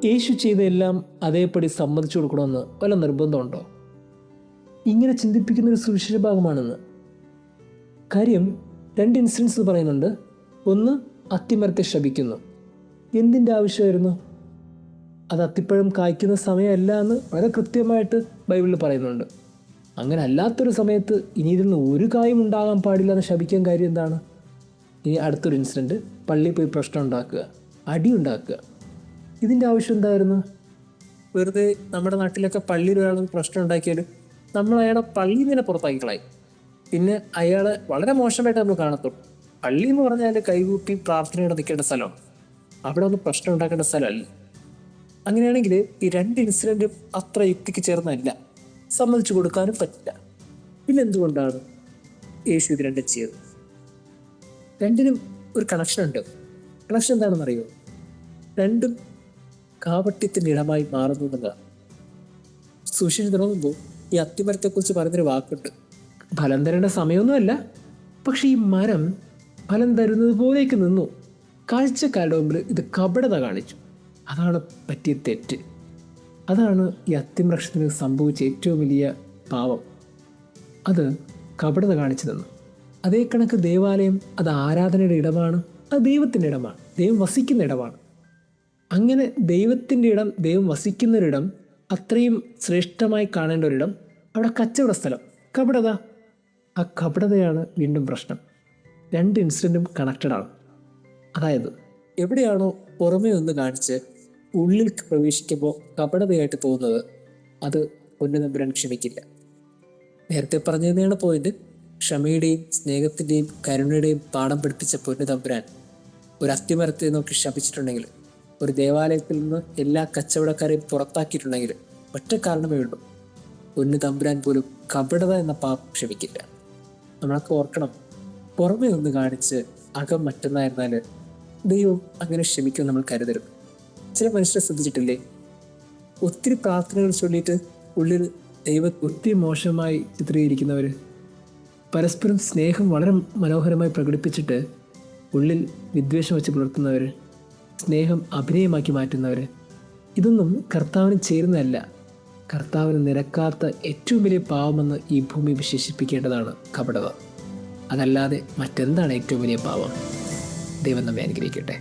യേശു ചെയ്തതെല്ലാം അതേപടി സമ്മതിച്ചു കൊടുക്കണമെന്ന് വല്ല നിർബന്ധമുണ്ടോ? ഇങ്ങനെ ചിന്തിപ്പിക്കുന്നൊരു സുവിശേഷ ഭാഗമാണെന്ന്. കാര്യം 2 ഇൻസിഡൻസ് പറയുന്നുണ്ട്. ഒന്ന്, അത്തിമരത്തെ ശപിക്കുന്നു. എന്തിൻ്റെ ആവശ്യമായിരുന്നു? അത് അത്തിപ്പഴം കായ്ക്കുന്ന സമയമല്ല എന്ന് വളരെ കൃത്യമായിട്ട് ബൈബിളിൽ പറയുന്നുണ്ട്. അങ്ങനെ അല്ലാത്തൊരു സമയത്ത് ഇനി ഇതിൽ നിന്ന് ഒരു കായും ഉണ്ടാകാൻ പാടില്ല എന്ന് ശപിക്കാൻ കാര്യം എന്താണ്? ഇനി അടുത്തൊരു ഇൻസിഡൻറ്റ്, പള്ളിയിൽ പോയി പ്രശ്നം ഉണ്ടാക്കുക, അടി ഉണ്ടാക്കുക. ഇതിൻ്റെ ആവശ്യം എന്തായിരുന്നു? വെറുതെ നമ്മുടെ നാട്ടിലൊക്കെ പള്ളിയിൽ ഒരാൾ പ്രശ്നം ഉണ്ടാക്കിയാൽ നമ്മൾ അയാളെ പള്ളിയിൽ നിന്ന് പുറത്താക്കിക്കളായി. പിന്നെ അയാളെ വളരെ മോശമായിട്ട് നമ്മൾ കാണത്തുള്ളൂ. പള്ളി എന്ന് പറഞ്ഞാൽ കൈകൂപ്പി പ്രാർത്ഥനയോടെ നിൽക്കേണ്ട സ്ഥലമാണ്. അവിടെ ഒന്നും പ്രശ്നം ഉണ്ടാക്കേണ്ട സ്ഥലമല്ല. അങ്ങനെയാണെങ്കിൽ ഈ 2 ഇൻസിഡൻറ്റും അത്ര യുക്തിക്ക് ചേർന്നല്ല, സമ്മതിച്ചു കൊടുക്കാനും പറ്റില്ല. പിന്നെ എന്തുകൊണ്ടാണ് യേശു ഇത് രണ്ടും ചെയ്തത്? രണ്ടിനും ഒരു കണക്ഷൻ ഉണ്ട്. കണക്ഷൻ എന്താണെന്ന് അറിയുമോ? രണ്ടും കാപട്യത്തിൻ്റെ ഇടമായി മാറുന്നു എന്നതാണ്. സുവിശേഷം തുടങ്ങുമ്പോൾ ഈ അത്തിമരത്തെക്കുറിച്ച് പറയുന്നൊരു വാക്കുണ്ട്. ഫലം തരേണ്ട സമയമൊന്നുമല്ല, പക്ഷെ ഈ മരം ഫലം തരുന്നത് പോലേക്ക് നിന്നു. കാഴ്ചക്കാരുടെ മുമ്പിൽ ഇത് കപടത കാണിച്ചു. അതാണ് പറ്റിയ തെറ്റ്. അതാണ് ഈ അത്തിവൃക്ഷത്തിന് സംഭവിച്ച ഏറ്റവും വലിയ പാവം. അത് കപടത കാണിച്ചു തന്നു. അതേ കണക്ക് ദേവാലയം അത് ആരാധനയുടെ ഇടമാണ്, അത് ദൈവത്തിൻ്റെ ഇടമാണ്, ദൈവം വസിക്കുന്ന ഇടമാണ്. അങ്ങനെ ദൈവത്തിൻ്റെ ഇടം, ദൈവം വസിക്കുന്നൊരിടം, അത്രയും ശ്രേഷ്ഠമായി കാണേണ്ട ഒരിടം, അവിടെ കച്ചവട സ്ഥലം, കപടത. ആ കപടതയാണ് വീണ്ടും പ്രശ്നം. 2 ഇൻസിഡൻറ്റും കണക്റ്റഡാണ്. അതായത് എവിടെയാണോ പുറമേ ഒന്ന് കാണിച്ച് ഉള്ളിൽ പ്രവേശിക്കുമ്പോൾ കപടതയായിട്ട് തോന്നുന്നത്, അത് പൊന്നുതമ്പുരാൻ ക്ഷമിക്കില്ല. നേരത്തെ പറഞ്ഞു തന്നെയാണ് പോയിന്റ്. ക്ഷമയുടെയും സ്നേഹത്തിൻ്റെയും കരുണയുടെയും പാഠം പഠിപ്പിച്ച പൊന്നുതമ്പുരാൻ ഒരു അത്തിമരത്തെ നോക്കി ശപിച്ചിട്ടുണ്ടെങ്കിൽ, ഒരു ദേവാലയത്തിൽ നിന്ന് എല്ലാ കച്ചവടക്കാരെയും പുറത്താക്കിയിട്ടുണ്ടെങ്കിൽ ഒറ്റ കാരണമേ ഉള്ളൂ: പൊന്നുതമ്പുരാൻ പോലും കപടത എന്ന പാപം ക്ഷമിക്കില്ല. നമ്മളൊക്കെ ഓർക്കണം, പുറമേ ഒന്ന് കാണിച്ച് അകം മറ്റൊന്നായിരുന്നാൽ ദൈവം അങ്ങനെ ക്ഷമിക്കും നമ്മൾ കരുതരുത്. ചില മനുഷ്യരെ ശ്രദ്ധിച്ചിട്ടില്ലേ? ഒത്തിരി പ്രാർത്ഥനകൾ ചൊല്ലിയിട്ട് ഉള്ളിൽ ഒത്തിരി മോശമായി ചിത്രീകരിക്കുന്നവർ, പരസ്പരം സ്നേഹം വളരെ മനോഹരമായി പ്രകടിപ്പിച്ചിട്ട് ഉള്ളിൽ വിദ്വേഷം വെച്ച് പുലർത്തുന്നവർ, സ്നേഹം അഭിനയമാക്കി മാറ്റുന്നവർ. ഇതൊന്നും കർത്താവിന് ചേരുന്നതല്ല. കർത്താവിന് നിരക്കാത്ത ഏറ്റവും വലിയ പാവമെന്ന് ഈ ഭൂമി വിശേഷിപ്പിക്കേണ്ടതാണ് കപടത. അതല്ലാതെ മറ്റെന്താണ് ഏറ്റവും വലിയ പാവം? ദൈവം നമ്മെ അനുഗ്രഹിക്കട്ടെ.